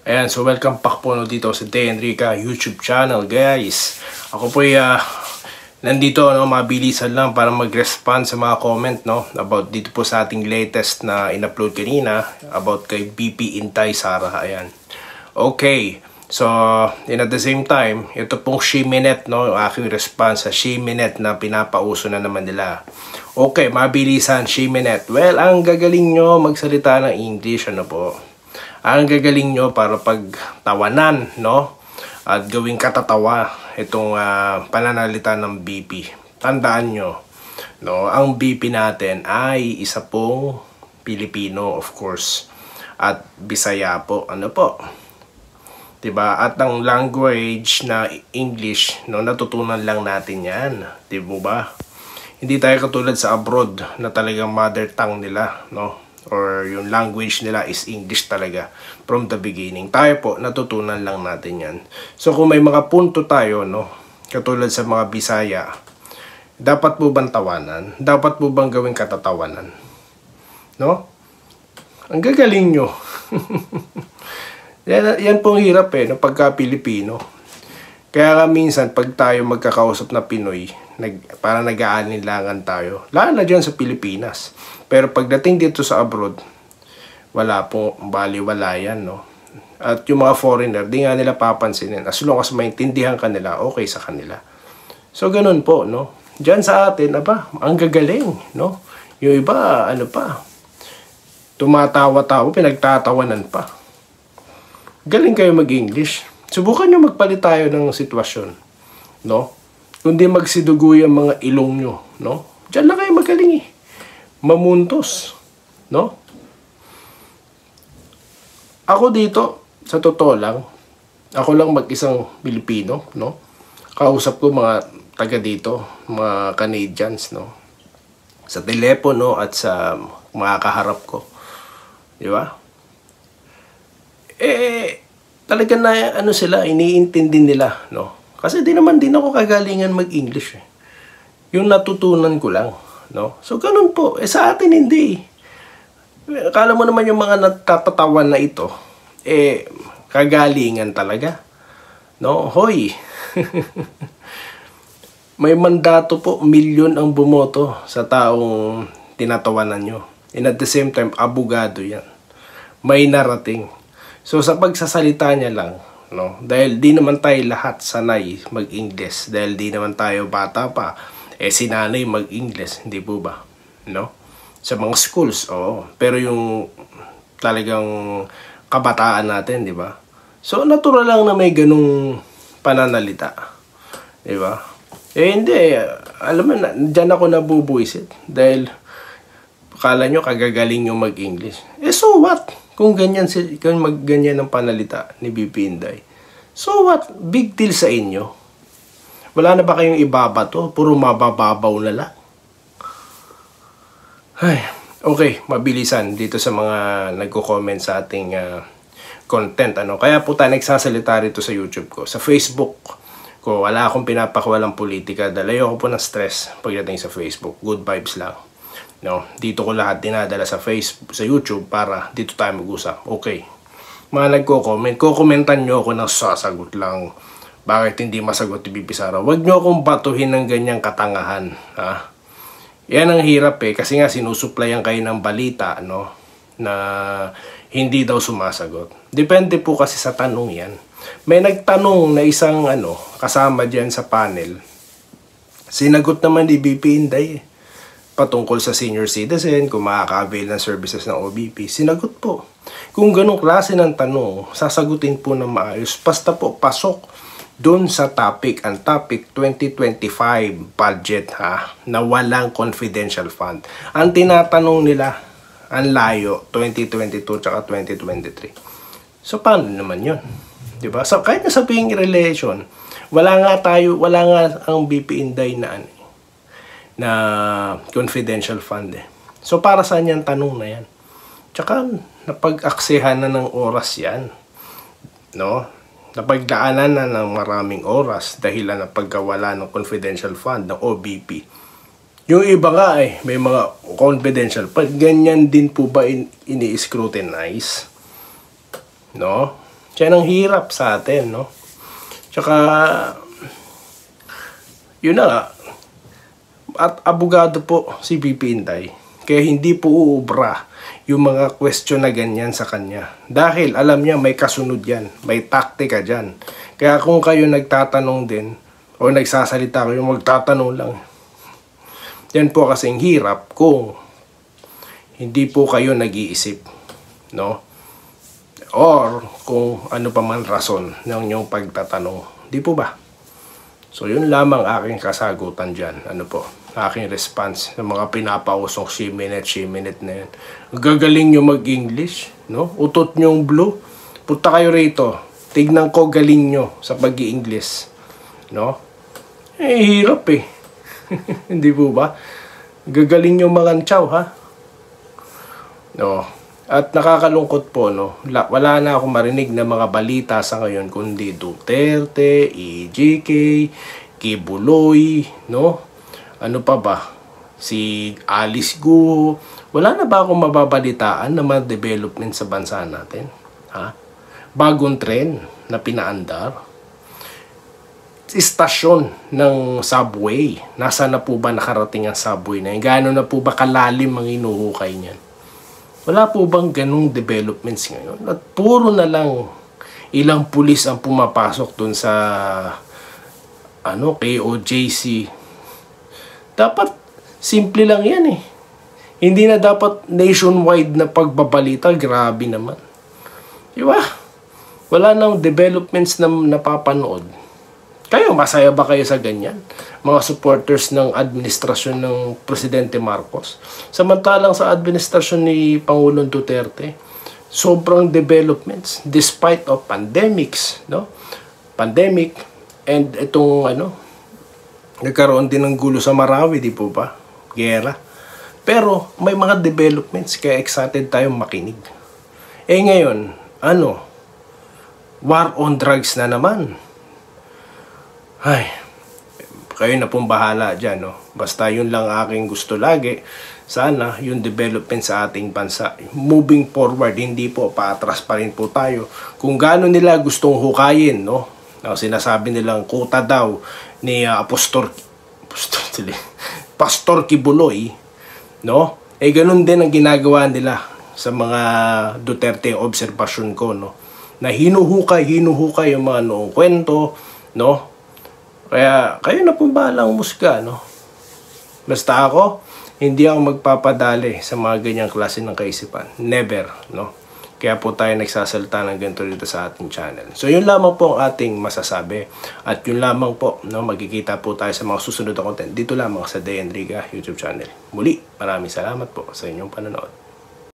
Ayan, so welcome back po dito sa Day Enrica YouTube channel, guys. Ako po nandito mabilisan lang para mag-respond sa mga comment about dito po sa ating latest na in-upload kanina about kay BP Inday Sara. Ayan. Okay. So, at the same time, ito pong Shiminet, aking response sa Shiminet na pinapauso na naman nila. Okay, mabilisan, Shiminet. Well, ang gagaling nyo magsalita ng English, po. Ang gagaling nyo para pagtawanan, at gawing katatawa itong pananalita ng BP. Tandaan nyo, ang BP natin ay isa pong Pilipino, of course, at Bisaya po, po. Diba? At ang language na English, natutunan lang natin yan. Diba ba? Hindi tayo katulad sa abroad na talagang mother tongue nila, or yung language nila is English talaga from the beginning. Tayo po, natutunan lang natin yan. So kung may mga punto tayo, katulad sa mga Bisaya, dapat po bang tawanan? Dapat po bang gawing katatawanan? Ang gagaling nyo. yan pong hirap pagka Pilipino. Kaya minsan pag tayo magkakausap na Pinoy, parang nag-aalinlangan tayo. Lalo na dyan sa Pilipinas. Pero pagdating dito sa abroad, wala po, baliwala yan, At yung mga foreigner, di nga nila papansinin. As long as maintindihan ka nila, okay sa kanila. So, ganun po, Diyan sa atin, ang gagaling, Yung iba, tumatawa-tawa, pinagtatawanan pa. Galing kayo mag-English. Subukan nyo magpalit tayo ng sitwasyon, Kundi magsidugoy ang mga ilong nyo, Diyan lang kayo magaling mamuntos, Ako dito, sa totoo lang, ako lang mag-isang Pilipino, Kausap ko mga taga dito, mga Canadians, Sa telepono at sa mga kaharap ko. Di ba? Talaga na sila, iniintindi nila, Kasi di naman din ako kagalingan mag-English Yung natutunan ko lang, So ganun po, sa atin hindi. Akala mo naman yung mga natatatawan na ito, kagalingan talaga, Hoy. May mandato po, milyon ang bumoto sa taong tinatawanan nyo. And at the same time, abogado yan. May narating. So sa pagsasalita niya lang, dahil di naman tayo lahat sanay mag-English, dahil di naman tayo bata pa, sinanay mag-English, hindi po ba? Sa mga schools, oo. Pero yung talagang kabataan natin, di ba? So natural lang na may ganung pananalita. Di ba? Hindi. Alam mo, dyan ako nabubuisit. Dahil akala nyo kagagaling yung mag-English. So what? Kung ganyan ang panalita ni BP Inday. So what? Big deal sa inyo. Wala na ba kayong ibabato? Puro mabababaw na lang. Ay, okay, mabilisan dito sa mga nagko-comment sa ating content. Kaya po tayo nagsasalita rito sa YouTube ko. Sa Facebook ko, wala akong pinapakawalang politika. Dahil ayoko po ng stress pagdating sa Facebook. Good vibes lang. Dito ko lahat dinadala sa Facebook, sa YouTube para dito tayo mag-usap. Okay. Mga nagko-comment, kokomentan nyo ako ng sasagot lang. Bakit hindi masagot ni BP Sara? Huwag nyo akong batuhin ng ganyang katangahan. Yan ang hirap kasi nga sinusuplayan kayo ng balita na hindi daw sumasagot. Depende po kasi sa tanong yan. May nagtanong na isang kasama dyan sa panel. Sinagot naman ni BP Inday patungkol sa senior citizen, kung makaka-avail ng services ng OBP. Sinagot po. Kung ganong klase ng tanong, sasagutin po ng maayos. Basta po, pasok doon sa topic, ang topic 2025 budget na walang confidential fund. Ang tinatanong nila, ang layo, 2022 tsaka 2023. So, paano naman yun? Diba? So, kahit na sabihin relation, wala nga ang BP Inday na confidential fund So, para saan yung tanong na yan? Tsaka, napag-aksehan na ng oras yan. Napagdaanan na ng maraming oras dahilan ng pagkawala ng confidential fund ng OBP. Yung iba nga may mga confidential fund. Ganyan din po ba ini-scrutinize? Yan ang hirap sa atin, no? Tsaka, yun na nga, at abogado po si VP Inday. Kaya hindi po uubra yung mga question na ganyan sa kanya. Dahil alam niya may kasunod yan, may taktika dyan. Kaya kung kayo nagtatanong din, o nagsasalita kayo, magtatanong lang. Yan po kasing hirap kung hindi po kayo nag-iisip, no? Or kung ano pa man rason ng inyong pagtatanong. Di po ba? So yun lamang aking kasagutan dyan. Ano po? Aking response sa mga pinapausong she-minute na yan. Gagaling nyo mag-English, no? Utot nyong blue. Punta kayo rito. Tignan ko galing nyo sa pag-i-English, no? Hirap eh. Hindi po ba? Gagaling nyo mangantsaw, ha? No. At nakakalungkot po, no? Wala na akong marinig na mga balita sa ngayon kundi Duterte, EJK, Kibuloy, no? Ano pa ba? Si Alice Guo. Wala na ba akong mababalitaan na mga development sa bansa natin? Ha? Bagong trend na pinaandar? Istasyon ng subway. Nasaan na po ba nakarating ang subway na yun? Gaano na po ba kalalim ang inuhukay niyan? Wala po bang ganung developments ngayon? At puro na lang ilang pulis ang pumapasok dun sa KOJC. Dapat simple lang yan eh. Hindi na dapat nationwide na pagbabalita. Grabe naman. Diba? Wala nang developments na napapanood. Kayo, masaya ba kayo sa ganyan? Mga supporters ng administrasyon ng Presidente Marcos. Samantalang sa administrasyon ni Pangulong Duterte, sobrang developments despite of pandemics, no? Pandemic and itong nagkaroon din ng gulo sa Marawi, di po ba? Gera. Pero may mga developments kaya excited tayong makinig. Ngayon, war on drugs na naman. Ay, kayo na pong bahala dyan, no? Basta yun lang aking gusto lagi. Sana yung development sa ating bansa. Moving forward, hindi po, paatras pa rin po tayo. Kung gaano nila gustong hukayin, no? Sinasabi nilang kuta daw ni Pastor Kibuloy, no? Ganun din ang ginagawa nila sa mga Duterte obserbasyon ko, no? Na hinuhukay yung mga noong kwento, no? Kaya kayo na pong bahalang musga, no? Basta ako, hindi ako magpapadali sa mga ganyang klase ng kaisipan. Never, no? Kaya po tayo nagsasalita ng ganito dito sa ating channel. So yun lamang po ang ating masasabi. At yun lamang po, no, magkikita po tayo sa mga susunod na content dito lamang sa Day Enriga YouTube channel. Muli, maraming salamat po sa inyong panonood.